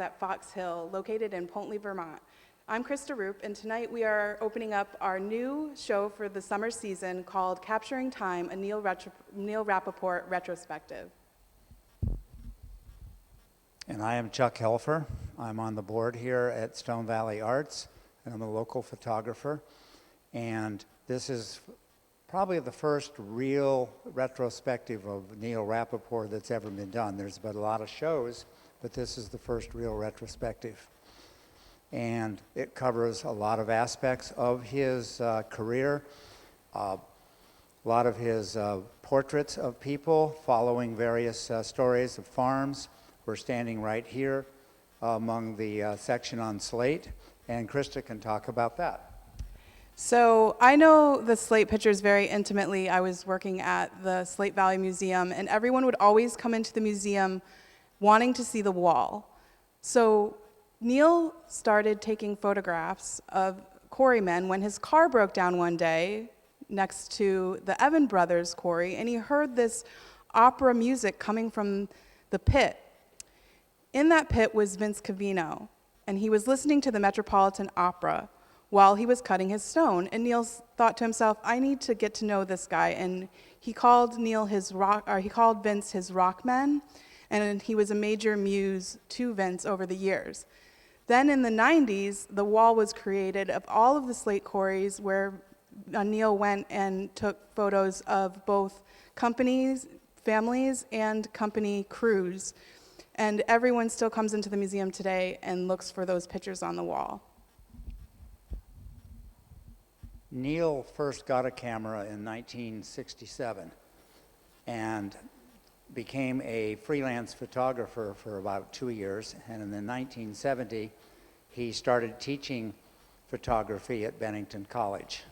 Arts at Fox Hill, located in Pontley, Vermont. I'm Krista Roop, and tonight we are opening up our new show for the summer season called Capturing Time, a Neil Rappaport Retrospective. And I am Chuck Helfer. I'm on the board here at Stone Valley Arts, and I'm a local photographer. And this is probably the first real retrospective of Neil Rappaport that's ever been done. There's been a lot of shows, but this is the first real retrospective. And it covers a lot of aspects of his career, a lot of his portraits of people following various stories of farms. We're standing right here among the section on slate, and Krista can talk about that. So I know the slate pictures very intimately. I was working at the Slate Valley Museum, and everyone would always come into the museum wanting to see the wall. So Neil started taking photographs of quarrymen when his car broke down one day next to the Evan Brothers quarry, and he heard this opera music coming from the pit. In that pit was Vince Cavino, and he was listening to the Metropolitan Opera while he was cutting his stone. And Neil thought to himself, I need to get to know this guy. And he called Vince his rockman, and he was a major muse to Vince over the years. Then in the 90s, the wall was created of all of the slate quarries where Neil went and took photos of both companies, families, and company crews. And everyone still comes into the museum today and looks for those pictures on the wall. Neil first got a camera in 1967 and became a freelance photographer for about 2 years. And in 1970, he started teaching photography at Bennington College.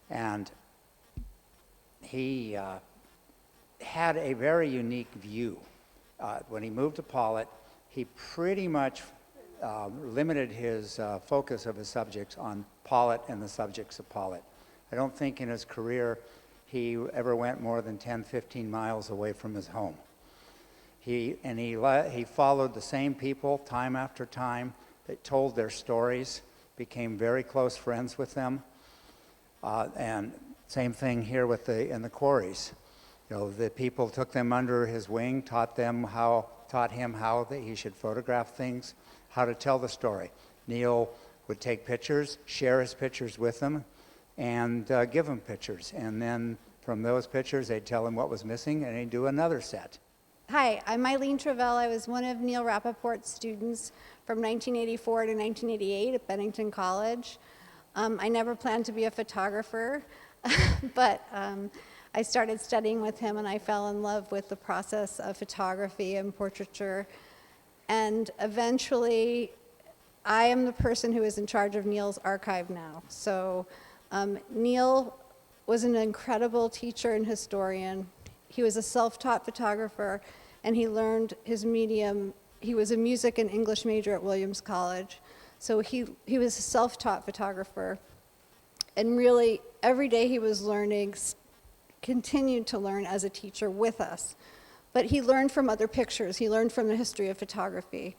And he had a very unique view. When he moved to Pawlet, he pretty much limited his focus of his subjects on Pawlet and the subjects of Pawlet. I don't think in his career he ever went more than 10, 15 miles away from his home. He followed the same people time after time that told their stories, became very close friends with them, and same thing here in the quarries. You know, the people took them under his wing, taught him how he should photograph things, how to tell the story. Neil would take pictures, share his pictures with them, and give them pictures. And then from those pictures, they'd tell him what was missing, and he'd do another set. Hi, I'm Eileen Travell. I was one of Neil Rappaport's students from 1984 to 1988 at Bennington College. I never planned to be a photographer, but I started studying with him, and I fell in love with the process of photography and portraiture. And eventually, I am the person who is in charge of Neil's archive now. So Neil was an incredible teacher and historian. He was a self-taught photographer, and he learned his medium. He was a music and English major at Williams College. So he was a self-taught photographer. And really, every day he was learning, continued to learn as a teacher with us. But he learned from other pictures. He learned from the history of photography.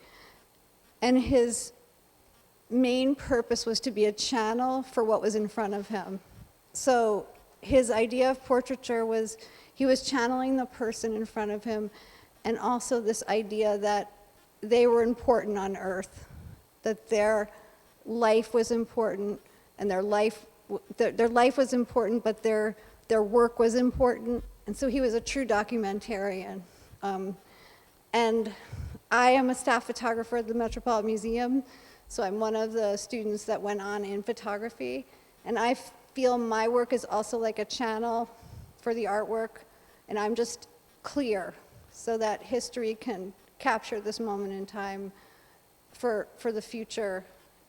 And his main purpose was to be a channel for what was in front of him. So his idea of portraiture was he was channeling the person in front of him, and also this idea that they were important on Earth, that their life was important, and their life was important, but their work was important. And so he was a true documentarian. And I am a staff photographer at the Metropolitan Museum, so I'm one of the students that went on in photography. And I feel my work is also like a channel for the artwork, and I'm just clear so that history can capture this moment in time for the future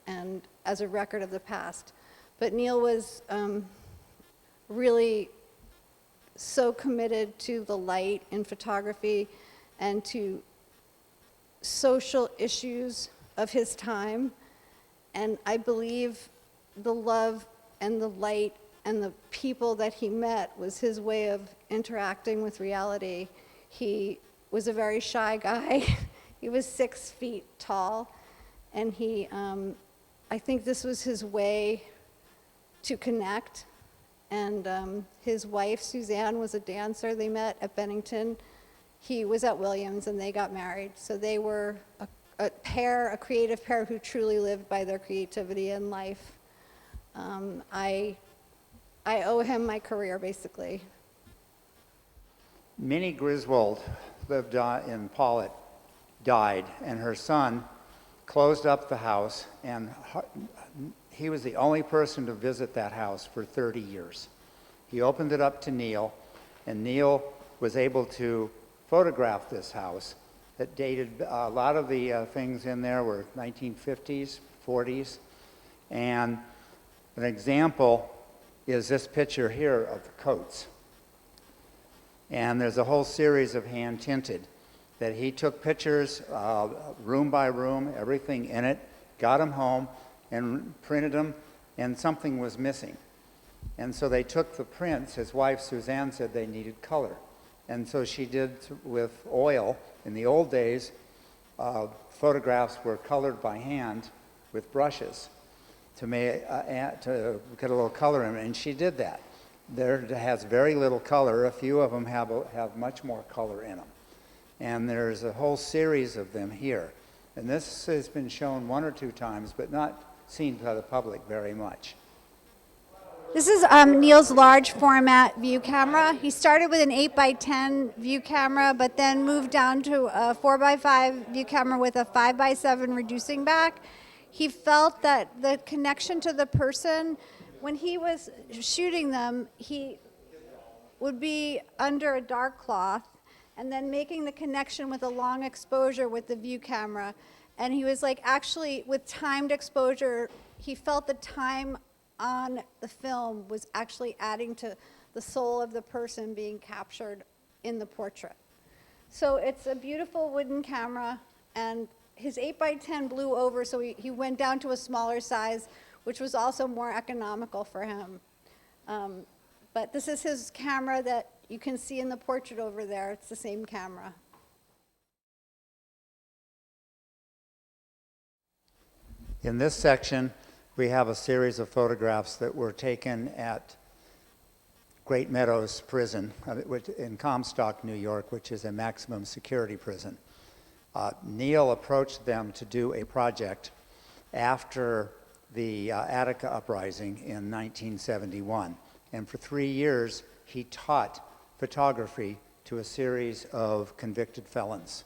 and as a record of the past. But Neil was really so committed to the light in photography and to social issues of his time. And I believe the love and the light and the people that he met was his way of interacting with reality. He was a very shy guy. He was 6 feet tall, and I think this was his way to connect. And his wife, Suzanne, was a dancer. They met at Bennington. He was at Williams, and they got married. So they were a pair, a creative pair who truly lived by their creativity in life. I owe him my career, basically. Minnie Griswold lived in Pawlet, died, and her son closed up the house, and he was the only person to visit that house for 30 years. He opened it up to Neil, and Neil was able to photograph this house that dated, a lot of the things in there were 1950s, 40s, and an example is this picture here of the coats. And there's a whole series of hand-tinted that he took pictures, room by room, everything in it, got them home, and printed them, and something was missing. And so they took the prints. His wife, Suzanne, said they needed color. And so she did with oil. In the old days, photographs were colored by hand with brushes to get a little color in it, and she did that. There has very little color. A few of them have much more color in them. And there's a whole series of them here. And this has been shown 1 or 2 times, but not seen by the public very much. This is Neil's large format view camera. He started with an 8x10 view camera, but then moved down to a 4x5 view camera with a 5x7 reducing back. He felt that the connection to the person, when he was shooting them, he would be under a dark cloth and then making the connection with a long exposure with the view camera. And he was like, actually, with timed exposure, he felt the time on the film was actually adding to the soul of the person being captured in the portrait. So it's a beautiful wooden camera, and his 8x10 blew over, so he went down to a smaller size, which was also more economical for him. But this is his camera that you can see in the portrait over there. It's the same camera. In this section, we have a series of photographs that were taken at Great Meadows Prison in Comstock, New York, which is a maximum security prison. Neil approached them to do a project after the Attica uprising in 1971. And for 3 years, he taught photography to a series of convicted felons.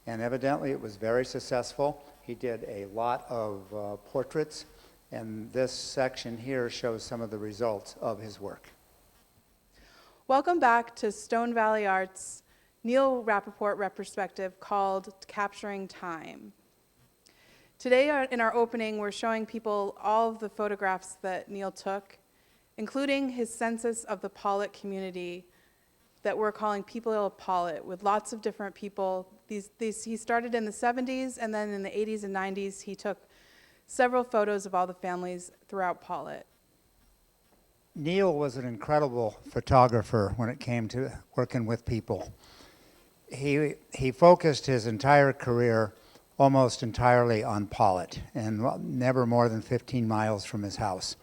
And evidently, it was very successful. He did a lot of portraits, and this section here shows some of the results of his work. Welcome back to Stone Valley Art's Neil Rappaport Retrospective called Capturing Time. Today in our opening, we're showing people all of the photographs that Neil took, including his census of the Pawlet community that we're calling People of Pawlet, with lots of different people. He started in the 70s, and then in the 80s and 90s, he took several photos of all the families throughout Pawlet. Neil was an incredible photographer when it came to working with people. He focused his entire career almost entirely on Pawlet, and never more than 15 miles from his house.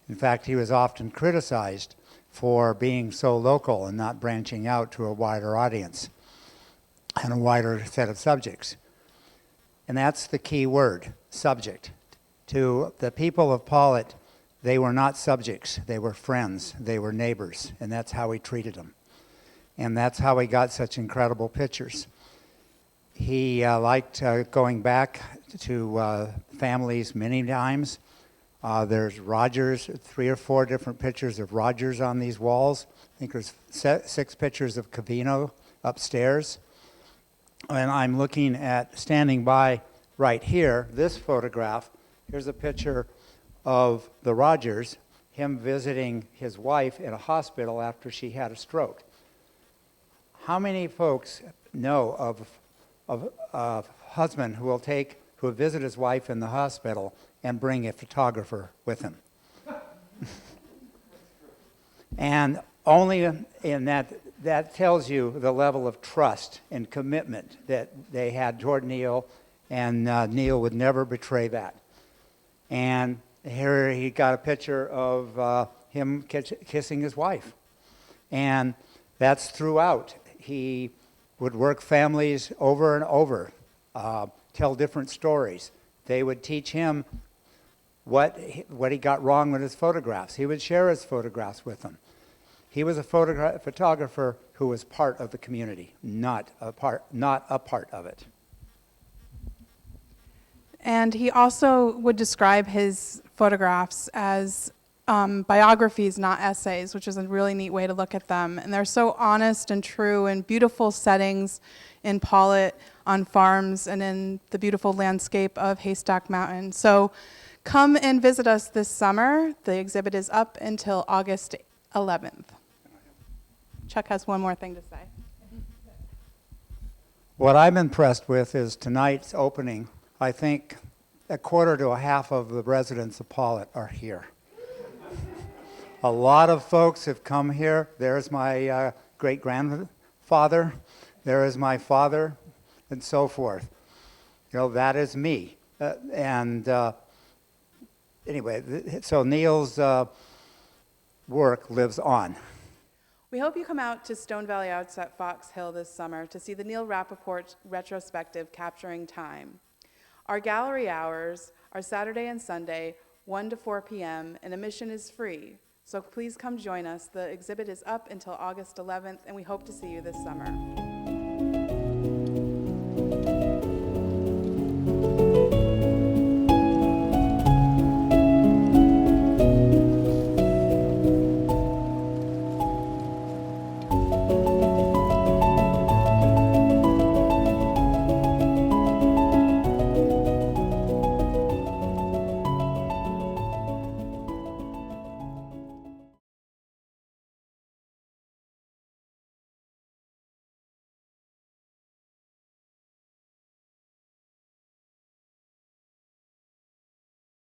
In fact, he was often criticized for being so local and not branching out to a wider audience and a wider set of subjects. And that's the key word, subject. To the people of Pawlet, they were not subjects, they were friends, they were neighbors, and that's how he treated them. And that's how he got such incredible pictures. He liked going back to families many times. There's Rogers, 3 or 4 different pictures of Rogers on these walls. I think there's 6 pictures of Covino upstairs. And I'm looking at, standing by right here, this photograph. Here's a picture of the Rogers, him visiting his wife in a hospital after she had a stroke. How many folks know of a husband who will visit his wife in the hospital and bring a photographer with him? And only in that that tells you the level of trust and commitment that they had toward Neil, and Neil would never betray that. And here he got a picture of him kissing his wife. And that's throughout. He would work families over and over, tell different stories. They would teach him what he got wrong with his photographs. He would share his photographs with them. He was a photographer who was part of the community, not a part of it. And he also would describe his photographs as biographies, not essays, which is a really neat way to look at them. And they're so honest and true in beautiful settings in Pawlet, on farms, and in the beautiful landscape of Haystack Mountain. So come and visit us this summer. The exhibit is up until August 11th. Chuck has one more thing to say. What I'm impressed with is tonight's opening. I think a quarter to a half of the residents of Pawlet are here. A lot of folks have come here. There's my great-grandfather. There is my father, and so forth. You know, that is me. Anyway, so Neil's work lives on. We hope you come out to Stone Valley Arts at Fox Hill this summer to see the Neil Rappaport Retrospective Capturing Time. Our gallery hours are Saturday and Sunday, 1 to 4 p.m., and admission is free. So please come join us. The exhibit is up until August 11th, and we hope to see you this summer.